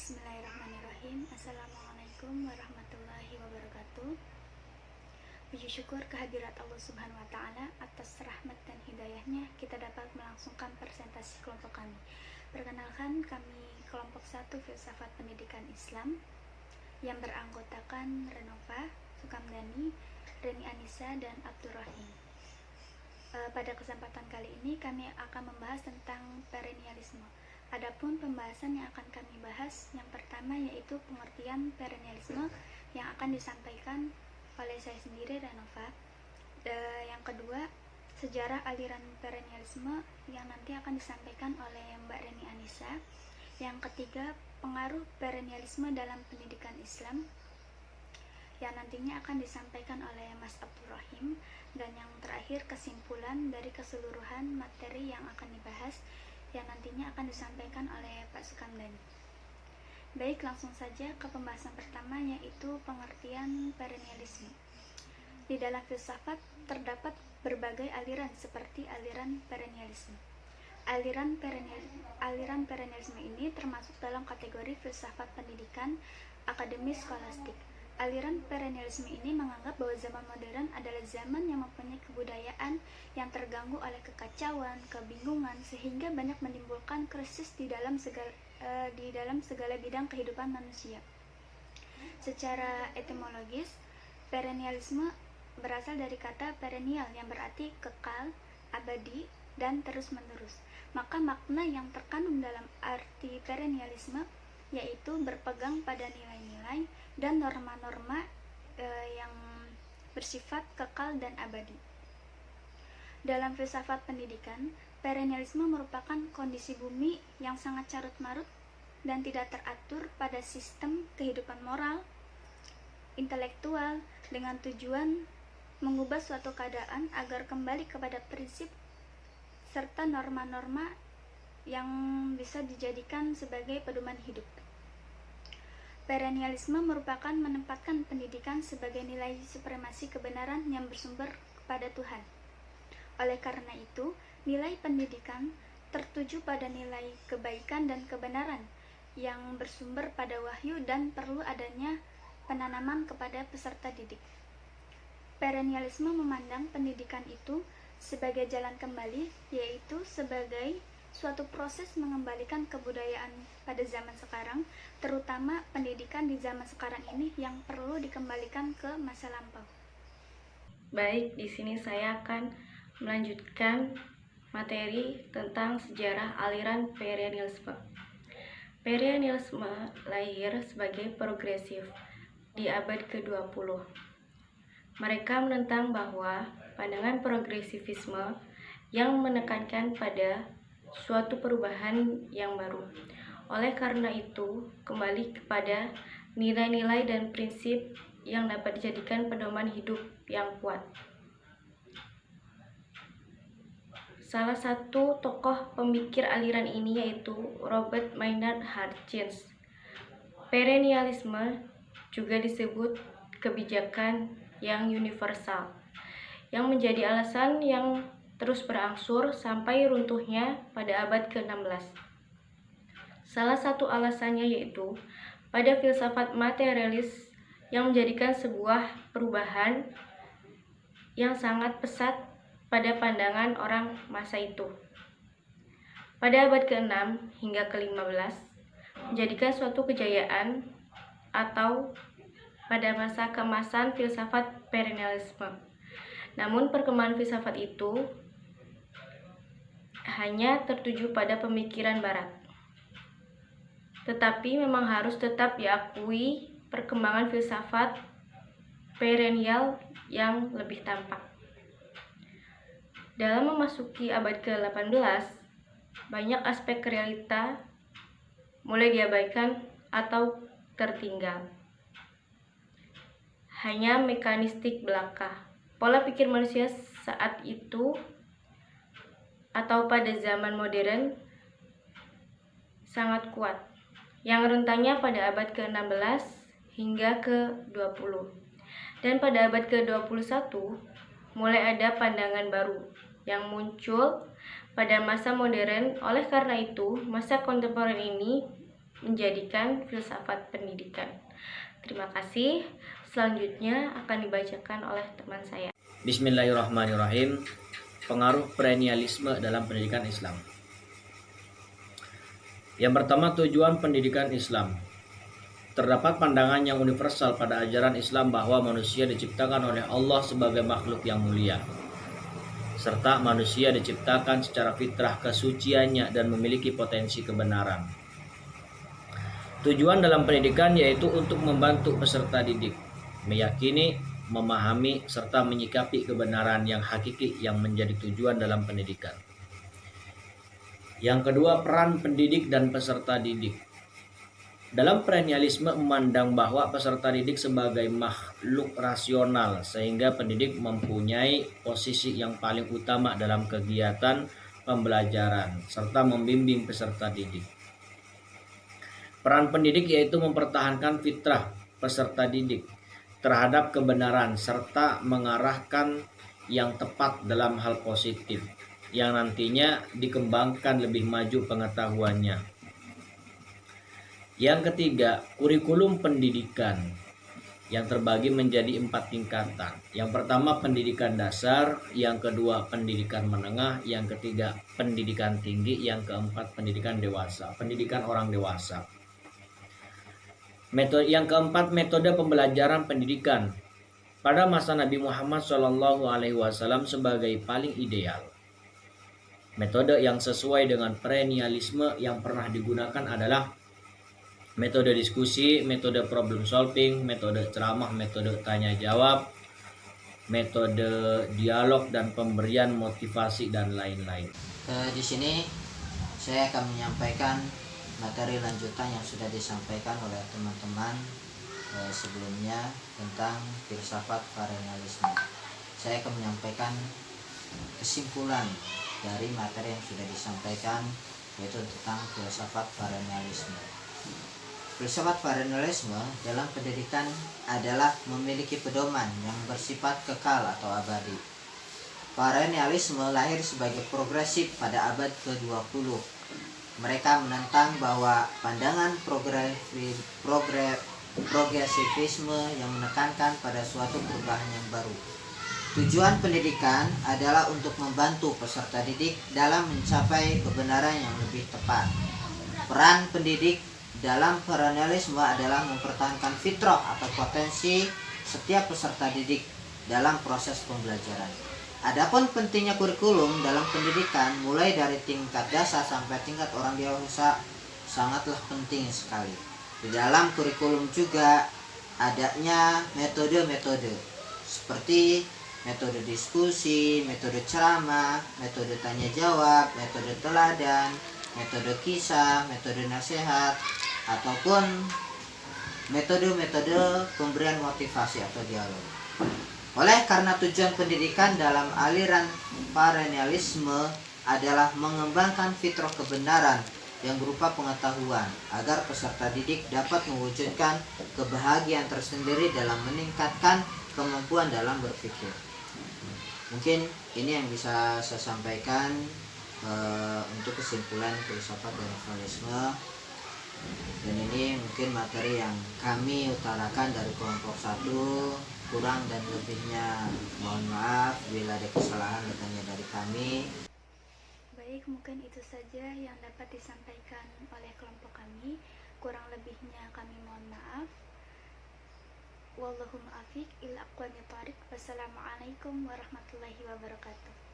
Bismillahirrahmanirrahim. Assalamualaikum warahmatullahi wabarakatuh. Puji syukur kehadirat Allah Subhanahu wa Ta'ala atas rahmat dan hidayahnya kita dapat melangsungkan presentasi kelompok kami. Perkenalkan, kami kelompok 1 Filsafat Pendidikan Islam yang beranggotakan Renova, Sukamdani, Reni Anissa, dan Abdurrahim. Pada kesempatan kali ini kami akan membahas tentang perennialisme. Adapun pembahasan yang akan kami bahas, yang pertama yaitu pengertian perennialisme yang akan disampaikan oleh saya sendiri, Renova. Yang kedua, sejarah aliran perennialisme yang nanti akan disampaikan oleh Mbak Reni Anissa. Yang ketiga, pengaruh perennialisme dalam pendidikan Islam yang nantinya akan disampaikan oleh Mas Abdurrahim. Dan yang terakhir, kesimpulan dari keseluruhan materi yang akan dibahas yang nantinya akan disampaikan oleh Pak Sukamdani. Baik, langsung saja ke pembahasan pertama, yaitu pengertian perennialisme. Di dalam filsafat terdapat berbagai aliran seperti aliran perennialisme. Aliran perennialisme ini termasuk dalam kategori filsafat pendidikan akademis skolastik. Aliran perennialisme ini menganggap bahwa zaman modern adalah zaman yang mempunyai kebudayaan yang terganggu oleh kekacauan, kebingungan, sehingga banyak menimbulkan krisis di dalam segala bidang kehidupan manusia. Secara etimologis, perennialisme berasal dari kata perennial yang berarti kekal, abadi, dan terus-menerus. Maka makna yang terkandung dalam arti perennialisme yaitu berpegang pada nilai-nilai dan norma-norma yang bersifat kekal dan abadi. Dalam filsafat pendidikan, perennialisme merupakan kondisi bumi yang sangat carut-marut dan tidak teratur pada sistem kehidupan moral, intelektual, dengan tujuan mengubah suatu keadaan agar kembali kepada prinsip serta norma-norma yang bisa dijadikan sebagai pedoman hidup. Perennialisme merupakan menempatkan pendidikan sebagai nilai supremasi kebenaran yang bersumber kepada Tuhan. Oleh karena itu, nilai pendidikan tertuju pada nilai kebaikan dan kebenaran yang bersumber pada wahyu dan perlu adanya penanaman kepada peserta didik. Perennialisme memandang pendidikan itu sebagai jalan kembali, yaitu sebagai suatu proses mengembalikan kebudayaan pada zaman sekarang, terutama pendidikan di zaman sekarang ini yang perlu dikembalikan ke masa lampau. Baik, di sini saya akan melanjutkan materi tentang sejarah aliran perennialisme. Perennialisme lahir sebagai progresif di abad ke-20. Mereka menentang bahwa pandangan progresivisme yang menekankan pada suatu perubahan yang baru. Oleh karena itu, kembali kepada nilai-nilai dan prinsip yang dapat dijadikan pedoman hidup yang kuat. Salah satu tokoh pemikir aliran ini yaitu Robert Maynard Hutchins. Perennialisme juga disebut kebijakan yang universal, yang menjadi alasan yang terus berangsur sampai runtuhnya pada abad ke-16. Salah satu alasannya yaitu pada filsafat materialis yang menjadikan sebuah perubahan yang sangat pesat pada pandangan orang masa itu. Pada abad ke-6 hingga ke-15 menjadikan suatu kejayaan atau pada masa keemasan filsafat perennialisme. Namun perkembangan filsafat itu hanya tertuju pada pemikiran barat. Tetapi memang harus tetap diakui perkembangan filsafat perennial yang lebih tampak. Dalam memasuki abad ke-18, banyak aspek realita mulai diabaikan atau tertinggal. Hanya mekanistik belaka. Pola pikir manusia saat itu atau pada zaman modern sangat kuat, yang rentannya pada abad ke-16 hingga ke-20. Dan pada abad ke-21 mulai ada pandangan baru yang muncul pada masa modern. Oleh karena itu, masa kontemporer ini menjadikan filsafat pendidikan. Terima kasih. Selanjutnya akan dibacakan oleh teman saya. Bismillahirrahmanirrahim. Pengaruh perennialisme dalam pendidikan Islam. Yang pertama, tujuan pendidikan Islam. Terdapat pandangan yang universal pada ajaran Islam bahwa manusia diciptakan oleh Allah sebagai makhluk yang mulia, serta manusia diciptakan secara fitrah kesuciannya dan memiliki potensi kebenaran. Tujuan dalam pendidikan yaitu untuk membantu peserta didik meyakini, memahami, serta menyikapi kebenaran yang hakiki yang menjadi tujuan dalam pendidikan. Yang kedua, peran pendidik dan peserta didik. Dalam perennialisme memandang bahwa peserta didik sebagai makhluk rasional, sehingga pendidik mempunyai posisi yang paling utama dalam kegiatan pembelajaran serta membimbing peserta didik. Peran pendidik yaitu mempertahankan fitrah peserta didik terhadap kebenaran serta mengarahkan yang tepat dalam hal positif yang nantinya dikembangkan lebih maju pengetahuannya. Yang ketiga, kurikulum pendidikan yang terbagi menjadi 4 tingkatan. Yang pertama pendidikan dasar, yang kedua pendidikan menengah, yang ketiga pendidikan tinggi, yang keempat pendidikan dewasa, pendidikan orang dewasa. Yang keempat, metode pembelajaran pendidikan pada masa Nabi Muhammad SAW sebagai paling ideal. Metode yang sesuai dengan perennialisme yang pernah digunakan adalah metode diskusi, metode problem solving, metode ceramah, metode tanya jawab, metode dialog dan pemberian motivasi dan lain-lain. Di sini saya akan menyampaikan materi lanjutan yang sudah disampaikan oleh teman-teman sebelumnya tentang filsafat perennialisme. Saya akan menyampaikan kesimpulan dari materi yang sudah disampaikan, yaitu tentang filsafat perennialisme. Filsafat perennialisme dalam pendidikan adalah memiliki pedoman yang bersifat kekal atau abadi. Perennialisme lahir sebagai progresif pada abad ke-20. Mereka menentang bahwa pandangan progresivisme yang menekankan pada suatu perubahan yang baru. Tujuan pendidikan adalah untuk membantu peserta didik dalam mencapai kebenaran yang lebih tepat. Peran pendidik dalam perennialisme adalah mempertahankan fitrah atau potensi setiap peserta didik dalam proses pembelajaran. Adapun pentingnya kurikulum dalam pendidikan mulai dari tingkat dasar sampai tingkat orang dewasa sangatlah penting sekali. Di dalam kurikulum juga adanya metode-metode seperti metode diskusi, metode ceramah, metode tanya jawab, metode teladan, metode kisah, metode nasihat, ataupun metode-metode pemberian motivasi atau dialog. Oleh karena tujuan pendidikan dalam aliran perennialisme adalah mengembangkan fitrah kebenaran yang berupa pengetahuan agar peserta didik dapat mewujudkan kebahagiaan tersendiri dalam meningkatkan kemampuan dalam berpikir. Mungkin ini yang bisa saya sampaikan untuk kesimpulan filsafat perennialisme. Dan ini mungkin materi yang kami utarakan dari kelompok 1. Kurang dan lebihnya mohon maaf bila ada kesalahan datangnya dari kami. Baik, mungkin itu saja yang dapat disampaikan oleh kelompok kami. Kurang lebihnya kami mohon maaf. Wallahu muwaffiq ila aqwamit thoriq. Wassalamualaikum warahmatullahi wabarakatuh.